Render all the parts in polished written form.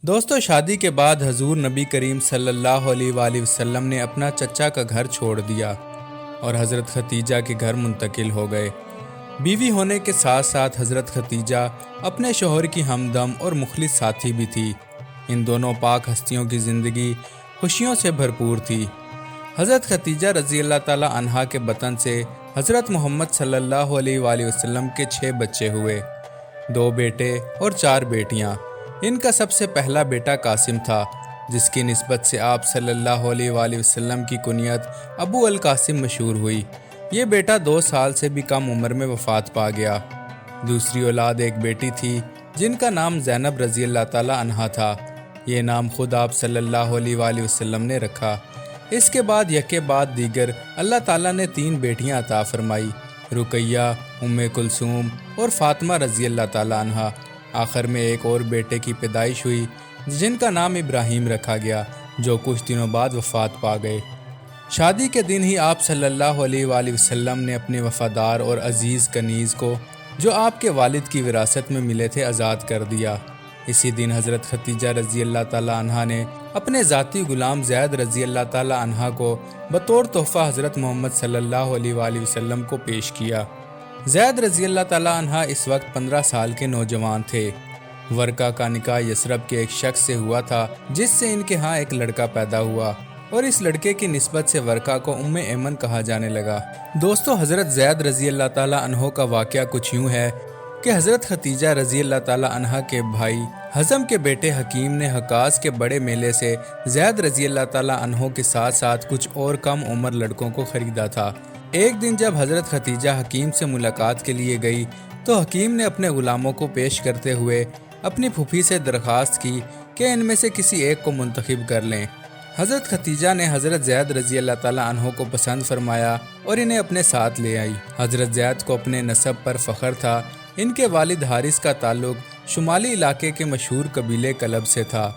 دوستو، شادی کے بعد حضور نبی کریم صلی اللہ علیہ وآلہ وسلم نے اپنا چچا کا گھر چھوڑ دیا اور حضرت ختیجہ کے گھر منتقل ہو گئے۔ بیوی ہونے کے ساتھ ساتھ حضرت ختیجہ اپنے شوہر کی ہمدم اور مخلص ساتھی بھی تھی۔ ان دونوں پاک ہستیوں کی زندگی خوشیوں سے بھرپور تھی۔ حضرت ختیجہ رضی اللہ تعالی عنہا کے بطن سے حضرت محمد صلی اللہ علیہ وآلہ وسلم کے 6 بچے ہوئے، 2 بیٹے اور 4 بیٹیاں۔ ان کا سب سے پہلا بیٹا قاسم تھا، جس کی نسبت سے آپ صلی اللہ علیہ وآلہ وسلم کی کنیت ابو القاسم مشہور ہوئی۔ یہ بیٹا 2 سال سے بھی کم عمر میں وفات پا گیا۔ دوسری اولاد ایک بیٹی تھی جن کا نام زینب رضی اللہ تعالی عنہا تھا۔ یہ نام خود آپ صلی اللہ علیہ وآلہ وسلم نے رکھا۔ اس کے بعد یکے بعد دیگر اللہ تعالیٰ نے 3 بیٹیاں عطا فرمائی، رقیہ، ام کلثوم اور فاطمہ رضی اللہ تعالیٰ عنہا۔ آخر میں ایک اور بیٹے کی پیدائش ہوئی جن کا نام ابراہیم رکھا گیا، جو کچھ دنوں بعد وفات پا گئے۔ شادی کے دن ہی آپ صلی اللہ علیہ وآلہ وسلم نے اپنے وفادار اور عزیز کنیز کو، جو آپ کے والد کی وراثت میں ملے تھے، آزاد کر دیا۔ اسی دن حضرت ختیجہ رضی اللہ تعالی عنہا نے اپنے ذاتی غلام زید رضی اللہ تعالی عنہا کو بطور تحفہ حضرت محمد صلی اللہ علیہ وآلہ وسلم کو پیش کیا۔ زید رضی اللہ تعالی عنہا اس وقت 15 سال کے نوجوان تھے۔ ورقہ کا نکاح یثرب کے ایک شخص سے ہوا تھا جس سے ان کے ہاں ایک لڑکا پیدا ہوا، اور اس لڑکے کی نسبت سے ورقہ کو ام ایمن کہا جانے لگا۔ دوستو، حضرت زید رضی اللہ تعالی عنہ کا واقعہ کچھ یوں ہے کہ حضرت ختیجہ رضی اللہ تعالی عنہ کے بھائی حزم کے بیٹے حکیم نے حکاز کے بڑے میلے سے زید رضی اللہ تعالی عنہ کے ساتھ ساتھ کچھ اور کم عمر لڑکوں کو خریدا تھا۔ ایک دن جب حضرت ختیجہ حکیم سے ملاقات کے لیے گئی تو حکیم نے اپنے غلاموں کو پیش کرتے ہوئے اپنی پھوپھی سے درخواست کی کہ ان میں سے کسی ایک کو منتخب کر لیں۔ حضرت ختیجہ نے حضرت زید رضی اللہ تعالی عنہ کو پسند فرمایا اور انہیں اپنے ساتھ لے آئی۔ حضرت زید کو اپنے نسب پر فخر تھا۔ ان کے والد حارث کا تعلق شمالی علاقے کے مشہور قبیلے کلب سے تھا،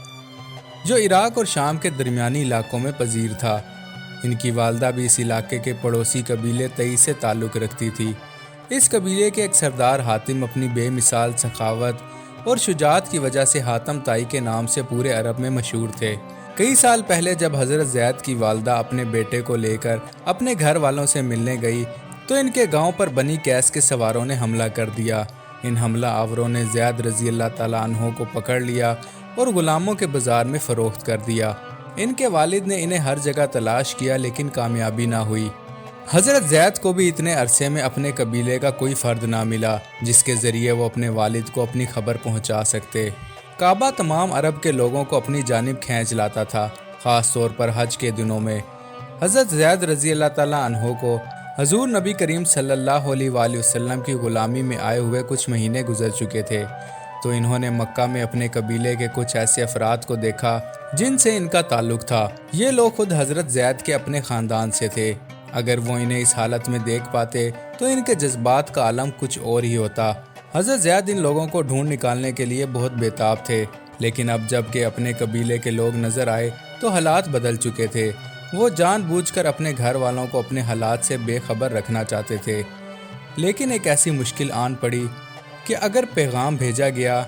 جو عراق اور شام کے درمیانی علاقوں میں پذیر تھا۔ ان کی والدہ بھی اس علاقے کے پڑوسی قبیلے تئی سے تعلق رکھتی تھی۔ اس قبیلے کے ایک سردار حاتم اپنی بے مثال سخاوت اور شجاعت کی وجہ سے حاتم تائی کے نام سے پورے عرب میں مشہور تھے۔ کئی سال پہلے جب حضرت زید کی والدہ اپنے بیٹے کو لے کر اپنے گھر والوں سے ملنے گئی تو ان کے گاؤں پر بنی قیس کے سواروں نے حملہ کر دیا۔ ان حملہ آوروں نے زید رضی اللہ تعالیٰ عنہ کو پکڑ لیا اور غلاموں کے بازار میں فروخت کر دیا۔ ان کے والد نے انہیں ہر جگہ تلاش کیا لیکن کامیابی نہ ہوئی۔ حضرت زید کو بھی اتنے عرصے میں اپنے قبیلے کا کوئی فرد نہ ملا جس کے ذریعے وہ اپنے والد کو اپنی خبر پہنچا سکتے۔ کعبہ تمام عرب کے لوگوں کو اپنی جانب کھینچ لاتا تھا، خاص طور پر حج کے دنوں میں۔ حضرت زید رضی اللہ تعالیٰ عنہ کو حضور نبی کریم صلی اللہ علیہ وآلہ وسلم کی غلامی میں آئے ہوئے کچھ مہینے گزر چکے تھے، تو انہوں نے مکہ میں اپنے قبیلے کے کچھ ایسے افراد کو دیکھا جن سے ان کا تعلق تھا۔ یہ لوگ خود حضرت زید کے اپنے خاندان سے تھے۔ اگر وہ انہیں اس حالت میں دیکھ پاتے تو ان کے جذبات کا عالم کچھ اور ہی ہوتا۔ حضرت زید ان لوگوں کو ڈھونڈ نکالنے کے لیے بہت بےتاب تھے، لیکن اب جب کہ اپنے قبیلے کے لوگ نظر آئے تو حالات بدل چکے تھے۔ وہ جان بوجھ کر اپنے گھر والوں کو اپنے حالات سے بے خبر رکھنا چاہتے تھے، لیکن ایک ایسی مشکل آن پڑی کہ اگر پیغام بھیجا گیا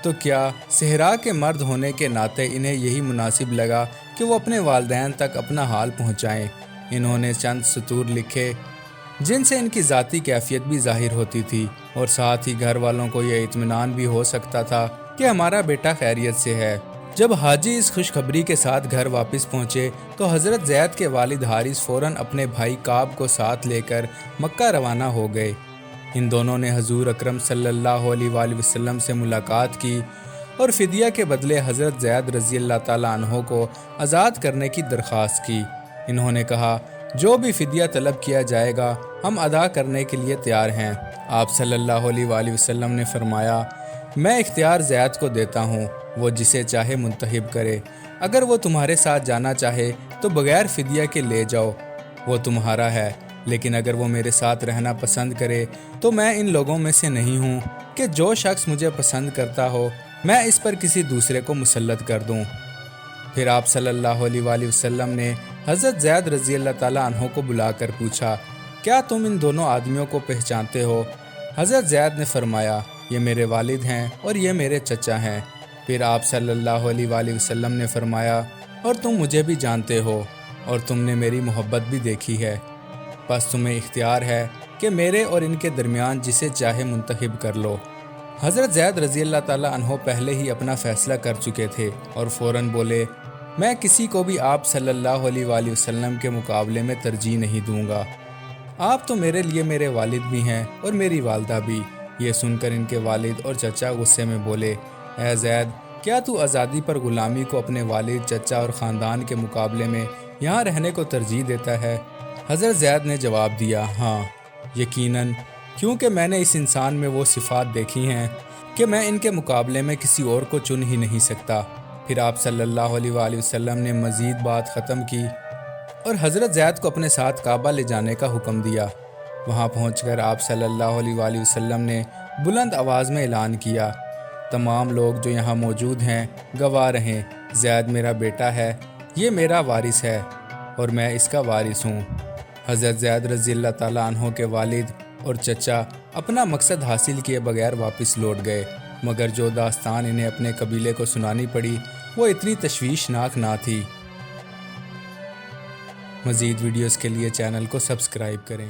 تو کیا صحرا کے مرد ہونے کے ناطے انہیں یہی مناسب لگا کہ وہ اپنے والدین تک اپنا حال پہنچائیں۔ انہوں نے چند سطور لکھے جن سے ان کی ذاتی کیفیت بھی ظاہر ہوتی تھی، اور ساتھ ہی گھر والوں کو یہ اطمینان بھی ہو سکتا تھا کہ ہمارا بیٹا خیریت سے ہے۔ جب حاجی اس خوشخبری کے ساتھ گھر واپس پہنچے تو حضرت زید کے والد حارث فوراً اپنے بھائی کعب کو ساتھ لے کر مکہ روانہ ہو گئے۔ ان دونوں نے حضور اکرم صلی اللہ علیہ وآلہ وسلم سے ملاقات کی اور فدیہ کے بدلے حضرت زید رضی اللہ تعالیٰ عنہ کو آزاد کرنے کی درخواست کی۔ انہوں نے کہا، جو بھی فدیہ طلب کیا جائے گا ہم ادا کرنے کے لیے تیار ہیں۔ آپ صلی اللہ علیہ وآلہ وسلم نے فرمایا، میں اختیار زید کو دیتا ہوں، وہ جسے چاہے منتخب کرے۔ اگر وہ تمہارے ساتھ جانا چاہے تو بغیر فدیہ کے لے جاؤ، وہ تمہارا ہے، لیکن اگر وہ میرے ساتھ رہنا پسند کرے تو میں ان لوگوں میں سے نہیں ہوں کہ جو شخص مجھے پسند کرتا ہو میں اس پر کسی دوسرے کو مسلط کر دوں۔ پھر آپ صلی اللہ علیہ وآلہ وسلم نے حضرت زید رضی اللہ تعالیٰ عنہ کو بلا کر پوچھا، کیا تم ان دونوں آدمیوں کو پہچانتے ہو؟ حضرت زید نے فرمایا، یہ میرے والد ہیں اور یہ میرے چچا ہیں۔ پھر آپ صلی اللہ علیہ وآلہ وسلم نے فرمایا، اور تم مجھے بھی جانتے ہو اور تم نے میری محبت بھی دیکھی ہے، بس تمہیں اختیار ہے کہ میرے اور ان کے درمیان جسے چاہے منتخب کر لو۔ حضرت زید رضی اللہ تعالیٰ عنہ پہلے ہی اپنا فیصلہ کر چکے تھے اور فوراً بولے، میں کسی کو بھی آپ صلی اللہ علیہ وآلہ وسلم کے مقابلے میں ترجیح نہیں دوں گا۔ آپ تو میرے لیے میرے والد بھی ہیں اور میری والدہ بھی۔ یہ سن کر ان کے والد اور چچا غصے میں بولے، اے زید، کیا تو آزادی پر غلامی کو اپنے والد، چچا اور خاندان کے مقابلے میں یہاں رہنے کو ترجیح دیتا ہے؟ حضرت زید نے جواب دیا، ہاں یقیناً، کیونکہ میں نے اس انسان میں وہ صفات دیکھی ہیں کہ میں ان کے مقابلے میں کسی اور کو چن ہی نہیں سکتا۔ پھر آپ صلی اللہ علیہ وآلہ وسلم نے مزید بات ختم کی اور حضرت زید کو اپنے ساتھ کعبہ لے جانے کا حکم دیا۔ وہاں پہنچ کر آپ صلی اللہ علیہ وآلہ وسلم نے بلند آواز میں اعلان کیا، تمام لوگ جو یہاں موجود ہیں گواہ رہیں، زید میرا بیٹا ہے، یہ میرا وارث ہے اور میں اس کا وارث ہوں۔ حضرت زید رضی اللہ تعالیٰ عنہ کے والد اور چچا اپنا مقصد حاصل کیے بغیر واپس لوٹ گئے، مگر جو داستان انہیں اپنے قبیلے کو سنانی پڑی وہ اتنی تشویشناک نہ تھی۔ مزید ویڈیوز کے لیے چینل کو سبسکرائب کریں۔